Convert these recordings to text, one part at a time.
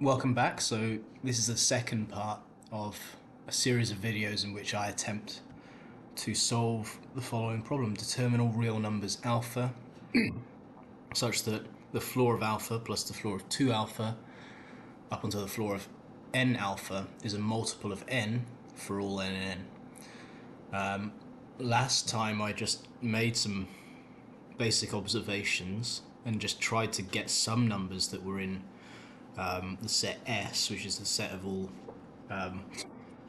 Welcome back. So, this is the second part of a series of videos in which I attempt to solve the following problem. Determine all real numbers alpha such that the floor of alpha plus the floor of 2 alpha up until the floor of n alpha is a multiple of n for all n and n. Last time I just made some basic observations and just tried to get some numbers that were in the set S, which is the set of all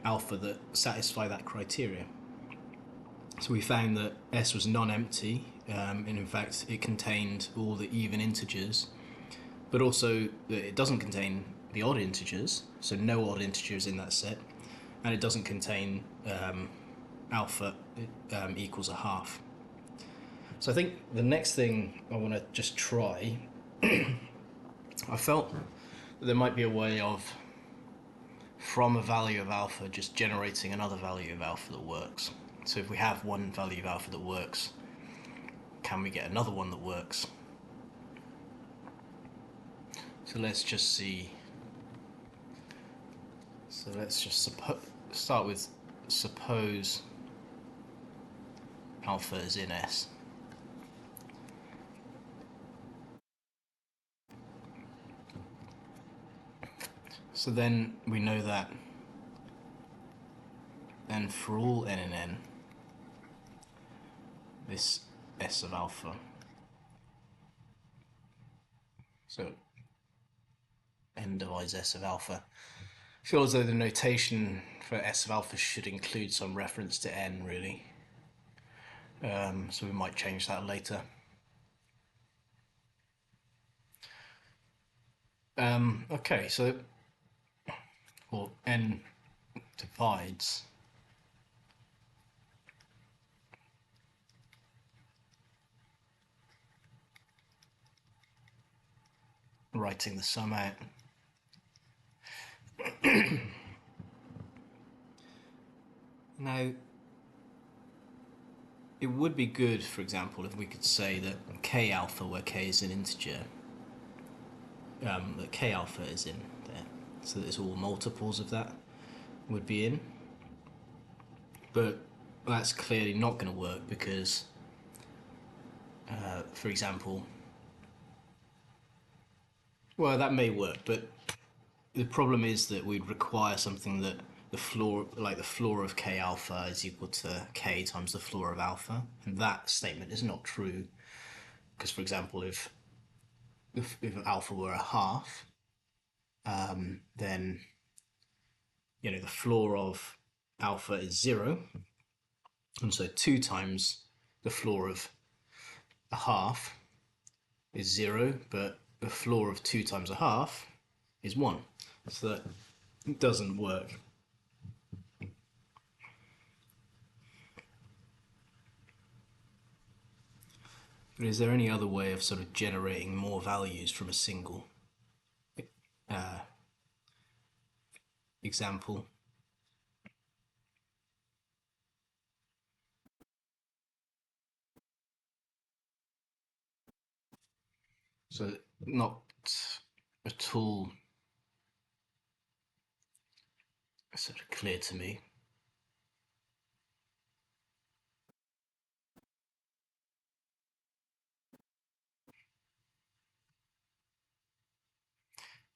alpha that satisfy that criteria. So we found that S was non-empty, and in fact it contained all the even integers, but also that it doesn't contain the odd integers, so no odd integers in that set, and it doesn't contain alpha equals a half. So I think the next thing I want to just try, I felt that there might be a way of, from a value of alpha, just generating another value of alpha that works. So if we have one value of alpha that works, can we get another one that works? So let's just see. So let's just start with suppose alpha is in S. So then we know that then for all n and n, this S of alpha, so n divides S of alpha, I feel as though the notation for S of alpha should include some reference to n, really. So we might change that later. Okay, so well, n divides writing the sum out. Now, it would be good, for example, if we could say that k alpha, where k is an integer, that k alpha is in there, so that it's all multiples of that would be in. But that's clearly not going to work because, for example, well, that may work, but the problem is that we'd require something that the floor, like the floor of k alpha, is equal to k times the floor of alpha, and that statement is not true because, for example, if alpha were a half, then the floor of alpha is 0, and so 2 times the floor of a half is 0, but the floor of 2 times a half is 1, so that doesn't work. But is there any other way of sort of generating more values from a single example? So not at all sort of clear to me.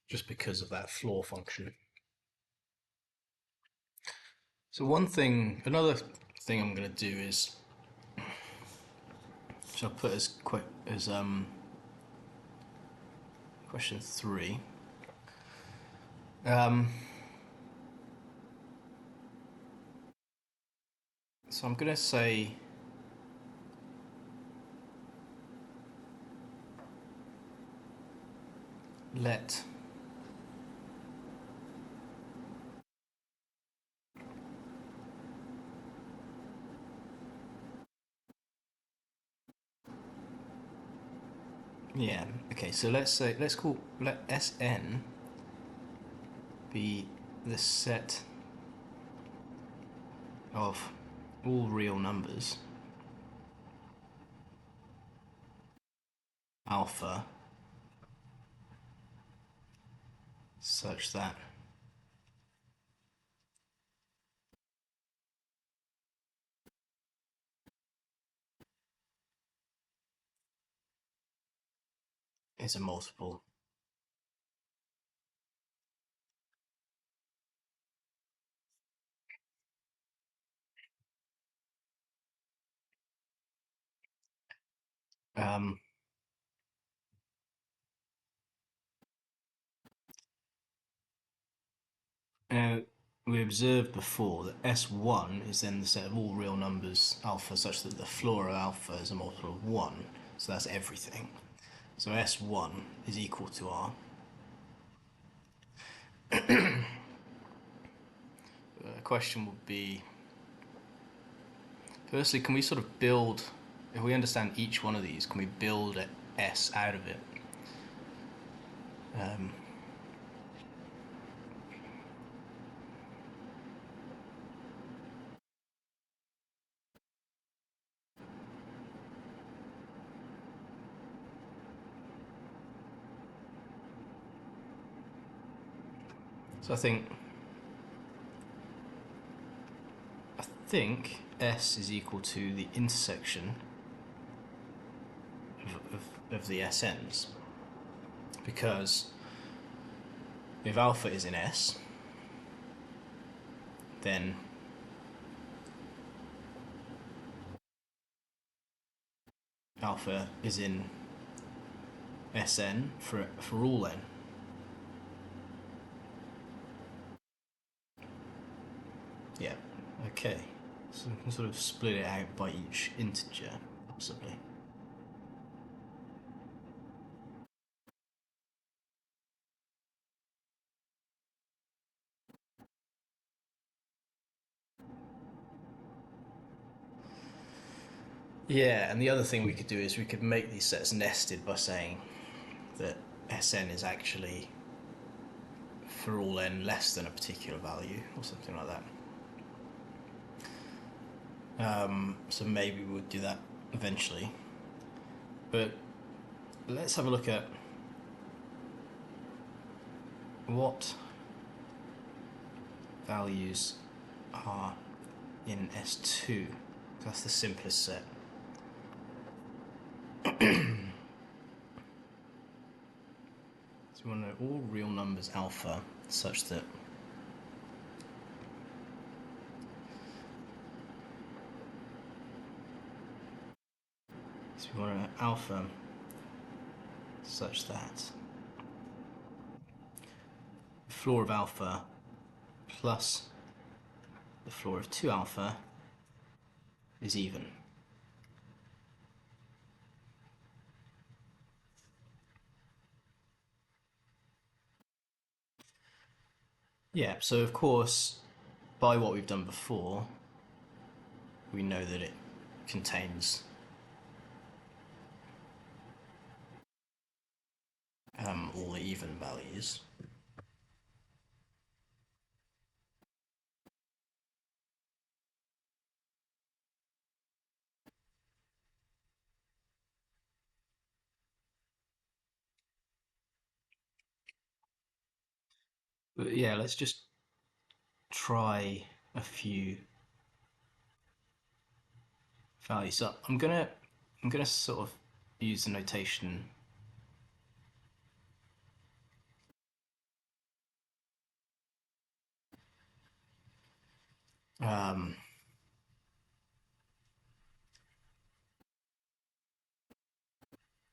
Just because of that floor function. So another thing I'm going to do is, which I'll put as question 3. So I'm going to say let yeah, okay, so let Sn be the set of all real numbers alpha such that is a multiple. Um, Now, we observed before that S1 is then the set of all real numbers alpha such that the floor of alpha is a multiple of 1. So that's everything. So S1 is equal to R. The question would be, firstly, can we sort of build, if we understand each one of these, can we build an S out of it? Um, so I think S is equal to the intersection of the SNs, because if alpha is in S, then alpha is in Sn for all n. Yeah, okay. So we can sort of split it out by each integer, possibly. Yeah, and the other thing we could do is we could make these sets nested by saying that Sn is actually for all n less than a particular value, or something like that. So maybe we'll do that eventually. But let's have a look at what values are in S2. That's the simplest set. So we want to know all real numbers alpha such that we want to know alpha such that the floor of alpha plus the floor of 2 alpha is even. Yeah, so of course, by what we've done before, we know that it contains all the even values. But yeah, let's just try a few values. So I'm gonna sort of use the notation um,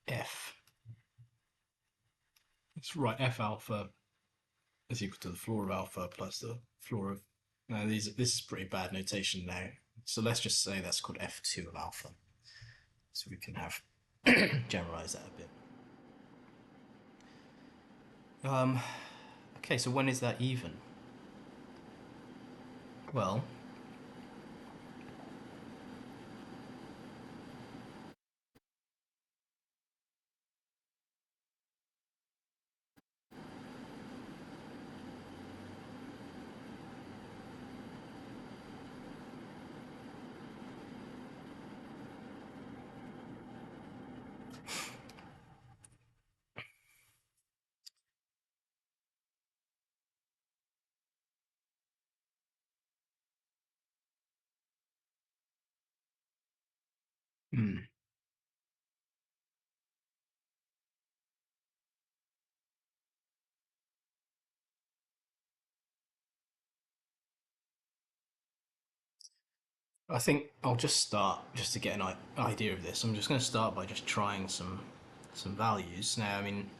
f. Let's write f alpha is equal to the floor of alpha plus the floor of. Now this is pretty bad notation now. So let's just say that's called f2 of alpha. So we can have generalize that a bit. Um, okay, so when is that even? Well, I think I'll just start just to get an idea of this. I'm just going to start by just trying some values. Now, I mean,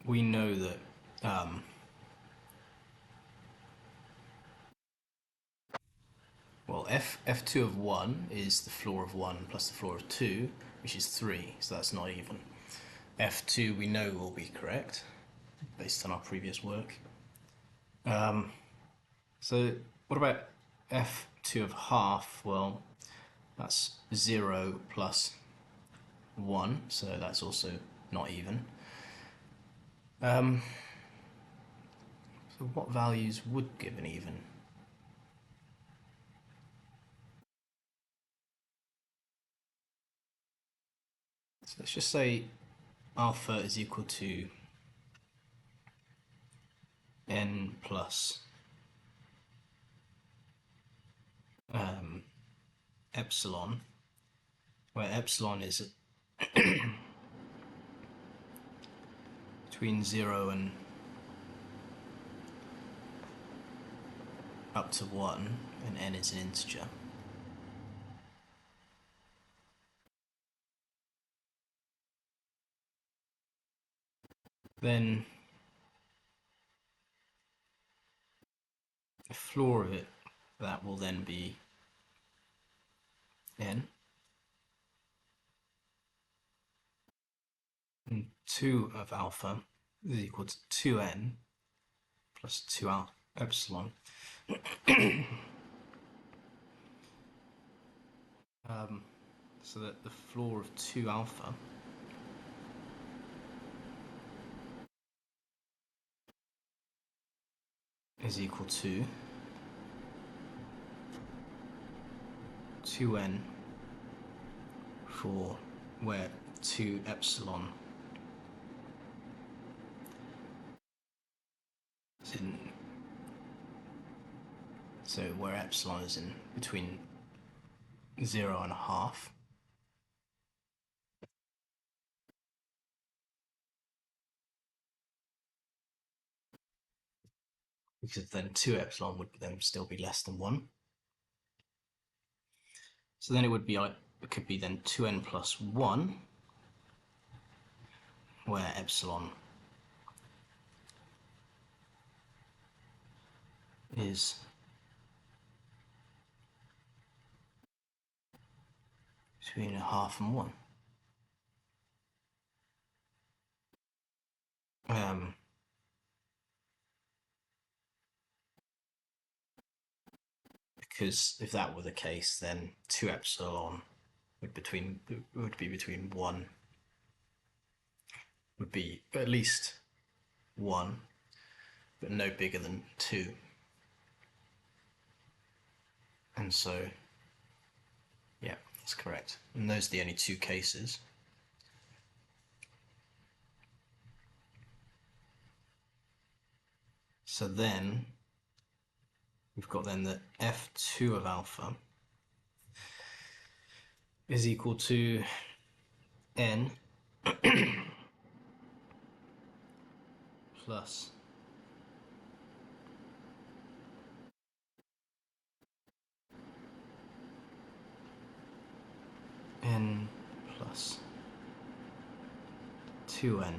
we know that well, f2 of 1 is the floor of 1 plus the floor of 2, which is 3, so that's not even. f2 we know will be correct based on our previous work. So what about f2 of half? Well, that's 0 plus 1, so that's also not even. So what values would give an even? So let's just say alpha is equal to n plus epsilon, where epsilon is between 0 and up to 1, and n is an integer. Then the floor of it, that will then be n. And 2 of alpha is equal to 2n plus 2 epsilon. So that the floor of 2 alpha is equal to 2n for where 2 epsilon is in, so where epsilon is in between 0 and a half. Because then 2 epsilon would then still be less than 1. So then it would be like, it could be then 2n plus 1, where epsilon is between a half and 1. Because if that were the case, then 2 epsilon would be between 1, would be at least 1, but no bigger than 2. And so, yeah, that's correct. And those are the only two cases. So then we've got then that f2 of alpha is equal to n plus n plus 2n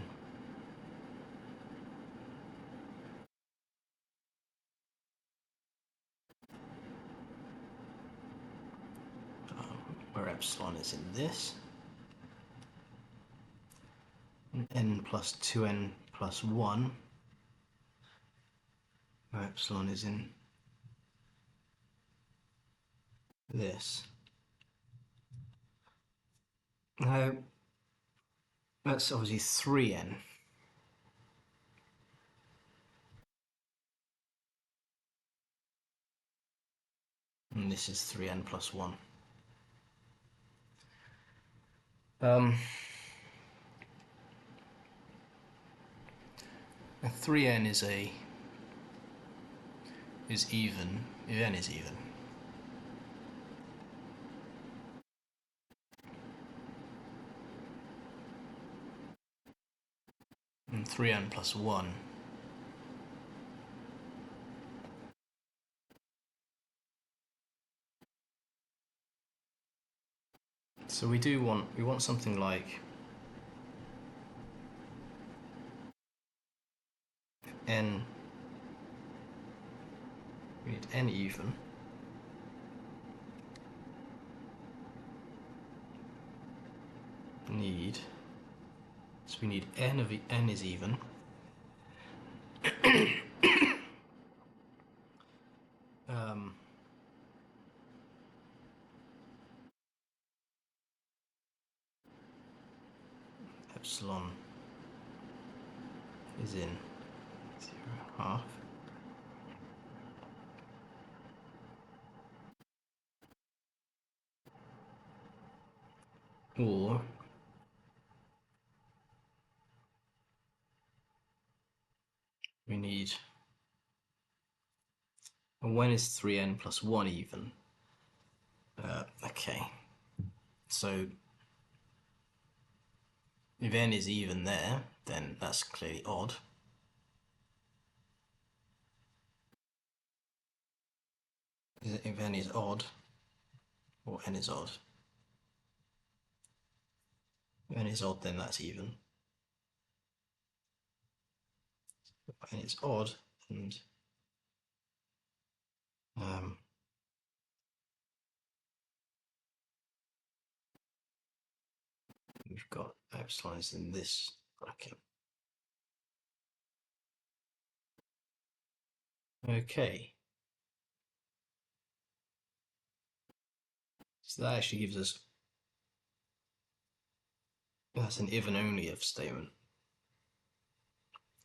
where epsilon is in this, and n plus 2n plus 1 where epsilon is in this. Now that's obviously 3n, and this is 3n plus 1. 3n is even if n is even. And 3n plus 1 so we want something like n, we need n even, so we need n of n is even, epsilon is in 0.5, or we need, and when is 3n plus 1 even? Okay, so if n is even there, then that's clearly odd. If n is odd, or n is odd, if n is odd, then that's even. If n is odd, and we've got epsilon is in this bracket. Okay. So that actually gives us, that's an if and only if statement.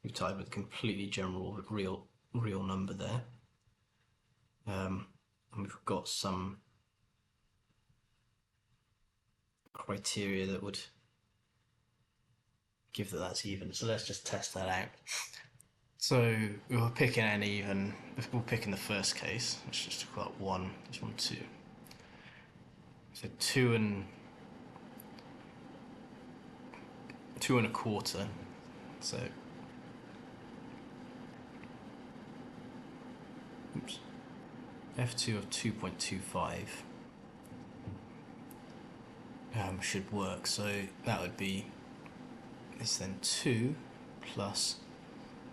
We've tied with a completely general real number there. And we've got some criteria that would give that that's even. So let's just test that out. So we'll pick an even, we'll pick in the first case, let's just talk about 1, this 1, 2. So 2 and 2.25, so oops, f2 of 2.25 should work. So that would be this then 2 plus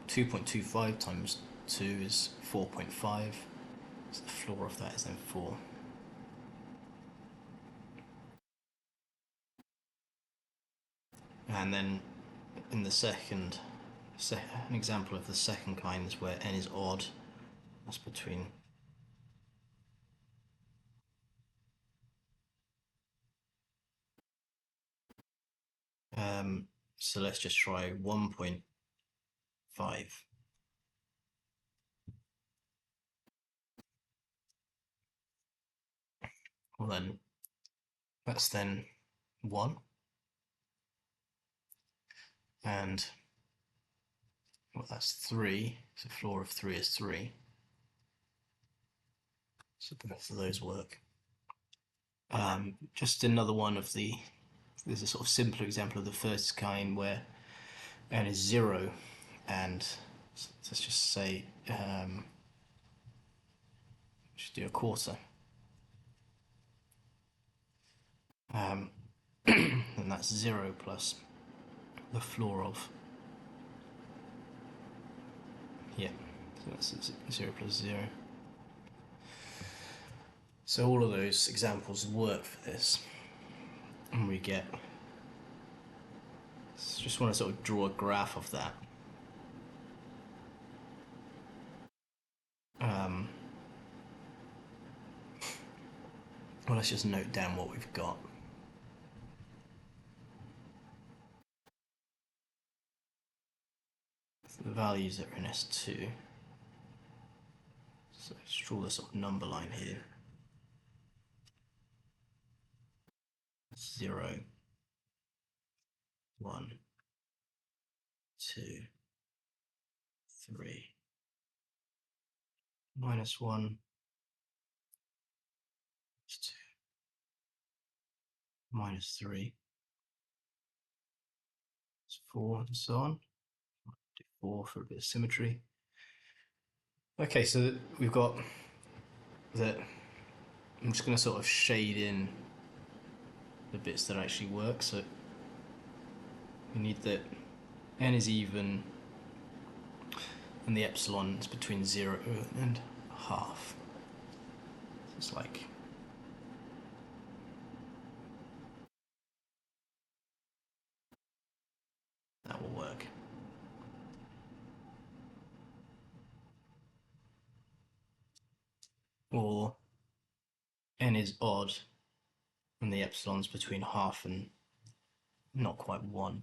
2.25 times 2 is 4.5. So the floor of that is then 4. And then in the second, an example of the second kind is where n is odd. That's between so let's just try 1.5. Well then, that's then 1. And well, that's 3. So floor of 3 is 3. So both of those work. Just another one of the, there's a sort of simpler example of the first kind where n is 0, and let's just say just do a quarter. And that's 0 plus the floor of, yeah, so that's 0 plus 0. So all of those examples work for this, and we get, just want to sort of draw a graph of that. Well, let's just note down what we've got. So the values that are in S2. So let's draw this sort of number line here. 0, 1, 2, 3, minus 1, minus 2, minus 3, minus 4, and so on. Do 4 for a bit of symmetry. Okay, so we've got that. I'm just going to sort of shade in the bits that actually work. So we need that n is even and the epsilon is between 0 and half. So it's like that will work. Or n is odd and the epsilon's between half and not quite 1.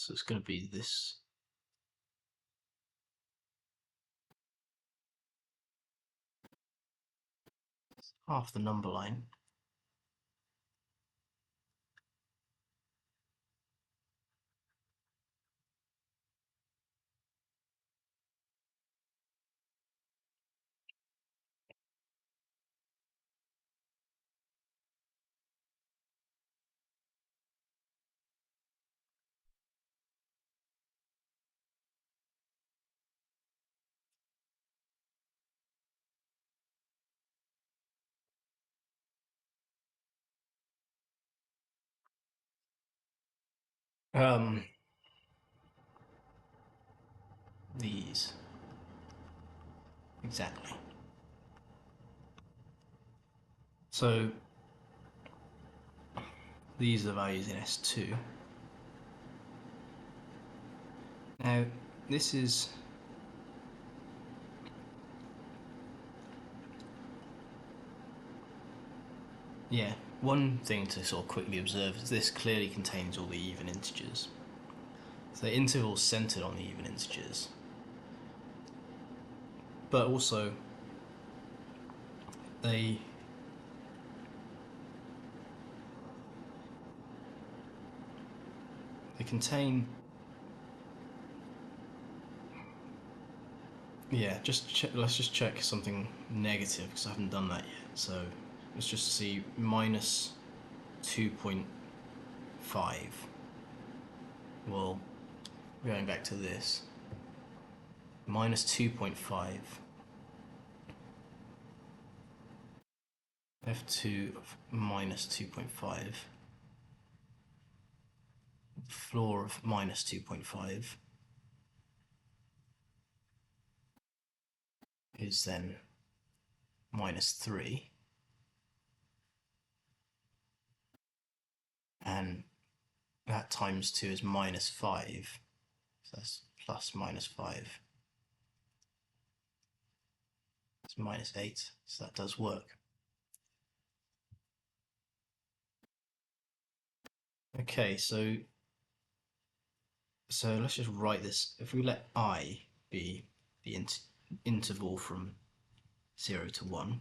So it's going to be this half the number line. Um, these exactly. So these are the values in S2. Now this is yeah. One thing to sort of quickly observe is this clearly contains all the even integers. So the interval's centered on the even integers, but also they contain yeah. Let's just check something negative because I haven't done that yet. So let's just see minus 2.5. Well, going back to this, minus 2.5 f2 of minus 2.5, floor of minus 2.5 is then minus 3, and that times 2 is minus 5, so that's plus minus 5, it's minus 8, so that does work. Okay, so let's just write this. If we let I be the interval from 0 to 1,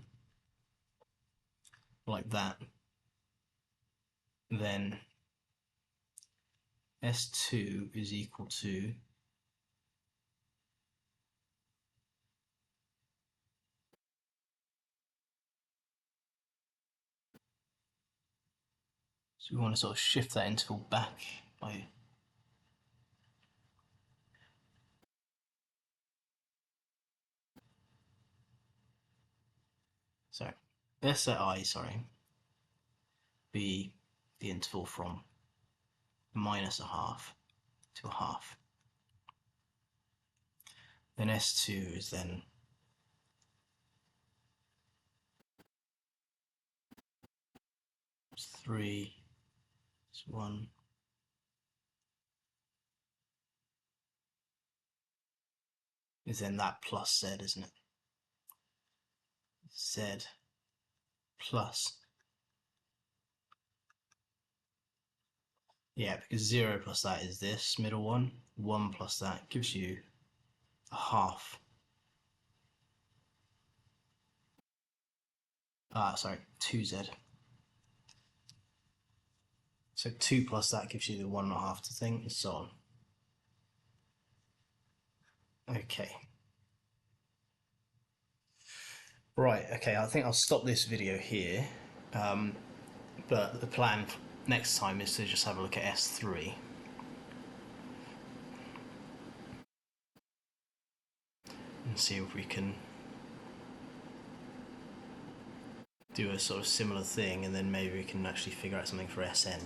like that, then S2 is equal to so we want to sort of shift that interval back by sorry, let's set I, sorry, be the interval from minus a half to a half. Then S2 is then 3 is 1. Is then that plus Z, isn't it? Z plus. Yeah, because 0 plus that is this middle one. 1 plus that gives you a half. Sorry, 2Z. So 2 plus that gives you the 1.5 to thing, and so on. Okay. Right, okay, I think I'll stop this video here. But the plan next time is to just have a look at S3. And see if we can do a sort of similar thing, and then maybe we can actually figure out something for SN.